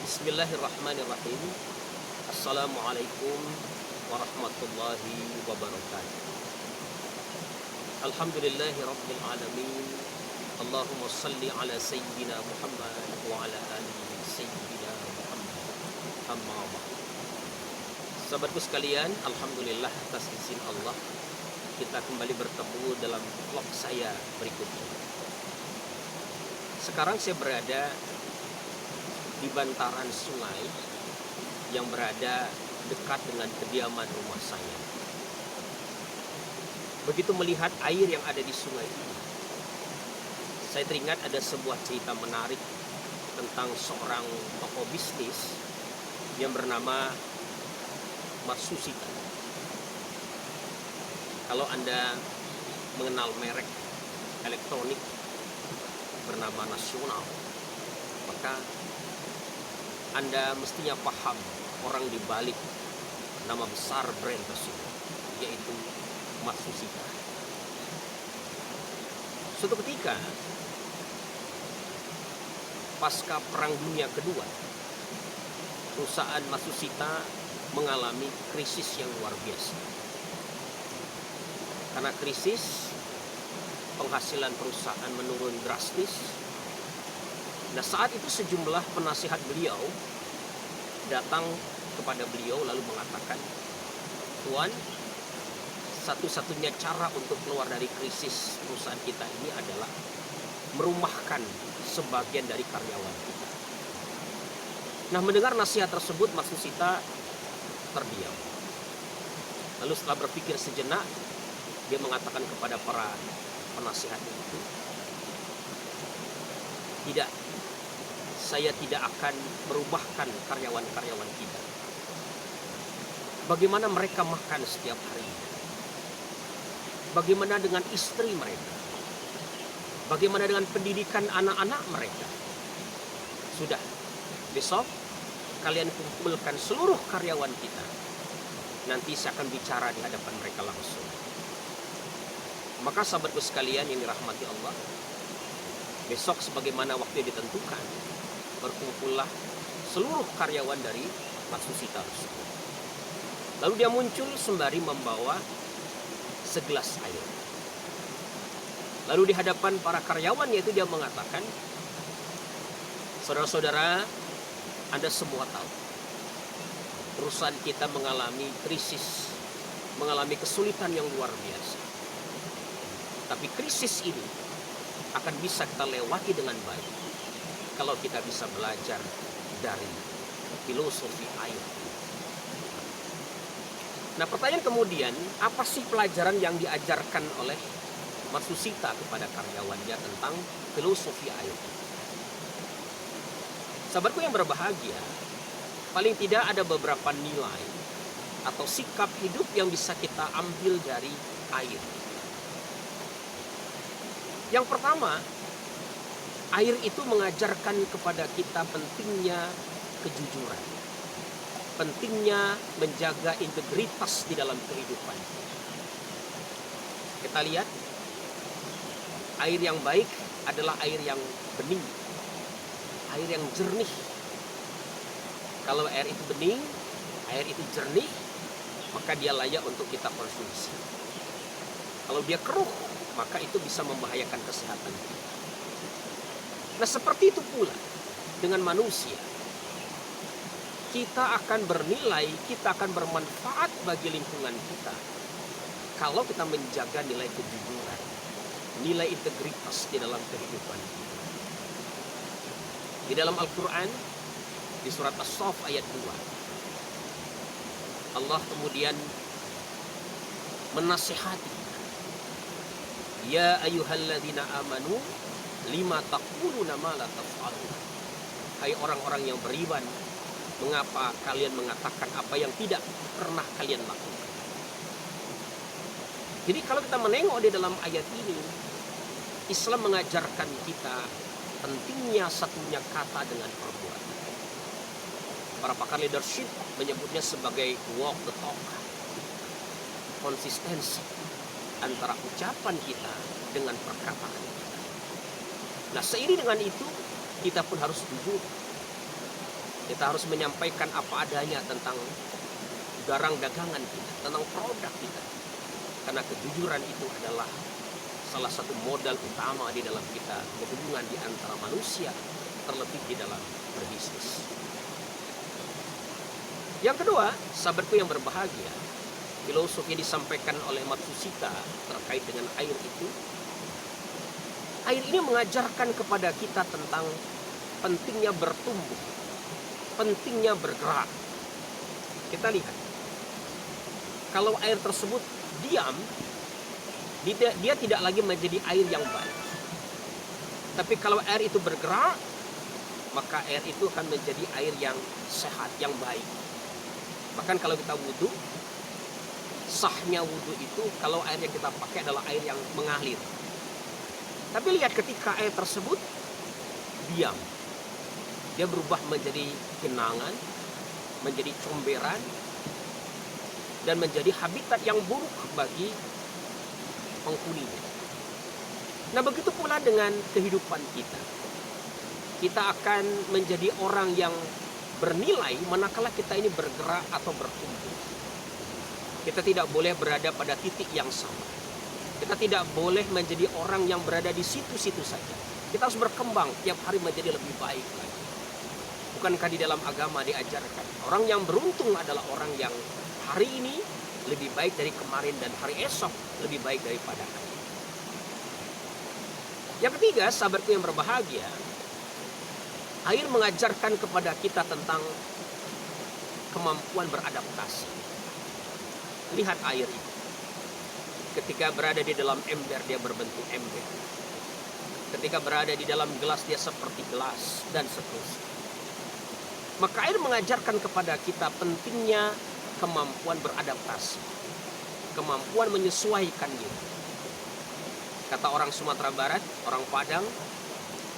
Bismillahirrahmanirrahim. Assalamualaikum warahmatullahi wabarakatuh. Alhamdulillahi rabbil alamin. Allahumma salli ala sayyidina Muhammad wa ala alihi sayyidina Muhammad. Amma ba'd. Sahabatku sekalian, alhamdulillah atas izin Allah kita kembali bertemu dalam vlog saya berikutnya. Sekarang saya berada di bantaran sungai yang berada dekat dengan kediaman rumah saya. Begitu melihat air yang ada di sungai ini, saya teringat ada sebuah cerita menarik tentang seorang tokoh bisnis yang bernama Matsushita. Kalau Anda mengenal merek elektronik bernama Nasional, maka Anda mestinya paham orang di balik nama besar brand tersebut, yaitu Matsushita. Suatu ketika, pasca Perang Dunia Kedua, perusahaan Matsushita mengalami krisis yang luar biasa. Karena krisis, penghasilan perusahaan menurun drastis. Nah, saat itu sejumlah penasihat beliau datang kepada beliau lalu mengatakan, "Tuan, satu-satunya cara untuk keluar dari krisis perusahaan kita ini adalah merumahkan sebagian dari karyawan kita." Nah, mendengar nasihat tersebut, Matsushita terdiam. Lalu setelah berpikir sejenak, dia mengatakan kepada para penasihat itu, "Tidak, saya tidak akan merubahkan karyawan-karyawan kita. Bagaimana mereka makan setiap hari? Bagaimana dengan istri mereka? Bagaimana dengan pendidikan anak-anak mereka? Sudah, besok kalian kumpulkan seluruh karyawan kita. Nanti saya akan bicara di hadapan mereka langsung." Maka sahabatku sekalian yang dirahmati Allah, besok sebagaimana waktu yang ditentukan, berkumpullah seluruh karyawan dari Matsushita tersebut. Lalu dia muncul sembari membawa segelas air. Lalu di hadapan para karyawan yaitu dia mengatakan, "Saudara-saudara, Anda semua tahu, perusahaan kita mengalami krisis, mengalami kesulitan yang luar biasa. Tapi krisis ini akan bisa kita lewati dengan baik kalau kita bisa belajar dari filosofi air." Nah, pertanyaan kemudian, apa sih pelajaran yang diajarkan oleh Matsushita kepada karyawannya tentang filosofi air? Sahabatku yang berbahagia, paling tidak ada beberapa nilai atau sikap hidup yang bisa kita ambil dari air. Yang pertama, air itu mengajarkan kepada kita pentingnya kejujuran, pentingnya menjaga integritas di dalam kehidupan. Kita lihat, air yang baik adalah air yang bening, air yang jernih. Kalau air itu bening, air itu jernih, maka dia layak untuk kita konsumsi. Kalau dia keruh, maka itu bisa membahayakan kesehatan kita. Nah, seperti itu pula dengan manusia. Kita akan bernilai, kita akan bermanfaat bagi lingkungan kita kalau kita menjaga nilai kejujuran, nilai integritas di dalam kehidupan kita. Di dalam Al-Quran, di surat As-Saff ayat 2, Allah kemudian menasihati, "Ya ayyuhalladzina amanu lima taquluna ma la taf'alun." Hai orang-orang yang beriman, mengapa kalian mengatakan apa yang tidak pernah kalian lakukan? Jadi kalau kita menengok di dalam ayat ini, Islam mengajarkan kita pentingnya satunya kata dengan perbuatan. Para pakar leadership menyebutnya sebagai walk the talk, konsistensi antara ucapan kita dengan perkataan kita. Nah, seiring dengan itu, kita pun harus jujur. Kita harus menyampaikan apa adanya tentang barang dagangan kita, tentang produk kita. Karena kejujuran itu adalah salah satu modal utama di dalam kita berhubungan di antara manusia, terlebih di dalam berbisnis. Yang kedua, sahabatku yang berbahagia, filosofi yang disampaikan oleh Matsushita terkait dengan air itu. Air ini mengajarkan kepada kita tentang pentingnya bertumbuh, pentingnya bergerak. Kita lihat, kalau air tersebut diam, dia tidak lagi menjadi air yang baik. Tapi kalau air itu bergerak, maka air itu akan menjadi air yang sehat, yang baik. Bahkan kalau kita wudhu, sahnya wudhu itu kalau air yang kita pakai adalah air yang mengalir. Tapi lihat ketika air tersebut diam, dia berubah menjadi genangan, menjadi comberan, dan menjadi habitat yang buruk bagi penghuninya. Nah, begitu pula dengan kehidupan kita. Kita akan menjadi orang yang bernilai manakala kita ini bergerak atau bertumbuh. Kita tidak boleh berada pada titik yang sama. Kita tidak boleh menjadi orang yang berada di situ-situ saja. Kita harus berkembang tiap hari menjadi lebih baik lagi. Bukankah di dalam agama diajarkan orang yang beruntung adalah orang yang hari ini lebih baik dari kemarin dan hari esok lebih baik daripada hari ini. Yang ketiga, sahabatku yang berbahagia, air mengajarkan kepada kita tentang kemampuan beradaptasi. Lihat air itu. Ketika berada di dalam ember, dia berbentuk ember. Ketika berada di dalam gelas, dia seperti gelas, dan seterusnya. Maka air mengajarkan kepada kita pentingnya kemampuan beradaptasi, kemampuan menyesuaikan diri. Kata orang Sumatera Barat, orang Padang,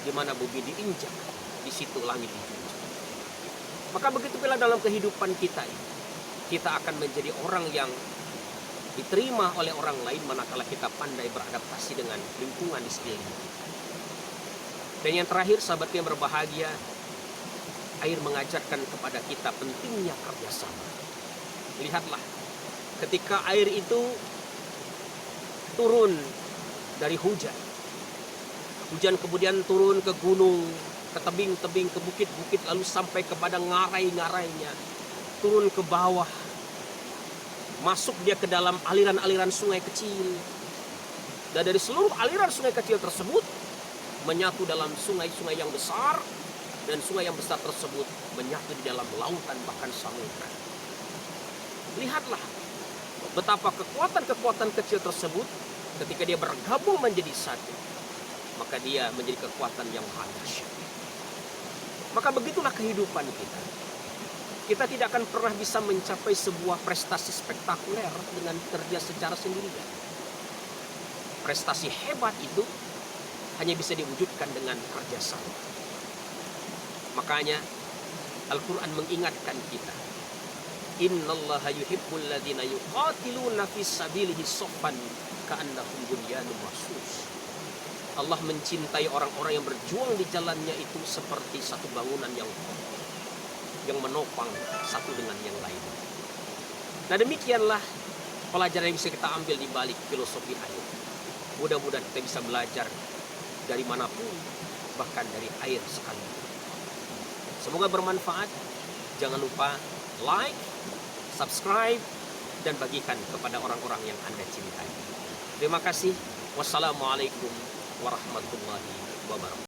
di mana bumi diinjak, di situ langit dijunjung. Maka begitu pula dalam kehidupan kita ini, kita akan menjadi orang yang diterima oleh orang lain manakala kita pandai beradaptasi dengan lingkungan di sekeliling kita. Dan yang terakhir, sahabat yang berbahagia, air mengajarkan kepada kita pentingnya kerjasama. Lihatlah, ketika air itu turun dari hujan, hujan kemudian turun ke gunung, ke tebing-tebing, ke bukit-bukit, lalu sampai kepada ngarai-ngarainya, turun ke bawah, masuk dia ke dalam aliran-aliran sungai kecil. Dan dari seluruh aliran sungai kecil tersebut menyatu dalam sungai-sungai yang besar, dan sungai yang besar tersebut menyatu di dalam lautan bahkan samudra. Lihatlah betapa kekuatan-kekuatan kecil tersebut ketika dia bergabung menjadi satu, maka dia menjadi kekuatan yang maha dahsyat. Maka begitulah kehidupan kita. Kita tidak akan pernah bisa mencapai sebuah prestasi spektakuler dengan kerja secara sendirian. Prestasi hebat itu hanya bisa diwujudkan dengan kerjasama. Makanya Al-Quran mengingatkan kita, Innallaha yuhibbul ladzina yuqatiluna fis sabilihi shaffan ka'annahum bunyanun marsus. Allah mencintai orang-orang yang berjuang di jalannya itu seperti satu bangunan yang kokoh, yang menopang satu dengan yang lain. Nah, demikianlah pelajaran yang bisa kita ambil di balik filosofi air. Mudah-mudahan kita bisa belajar dari manapun, bahkan dari air sekalipun. Semoga bermanfaat. Jangan lupa like, subscribe, dan bagikan kepada orang-orang yang Anda cintai. Terima kasih. Wassalamualaikum warahmatullahi wabarakatuh.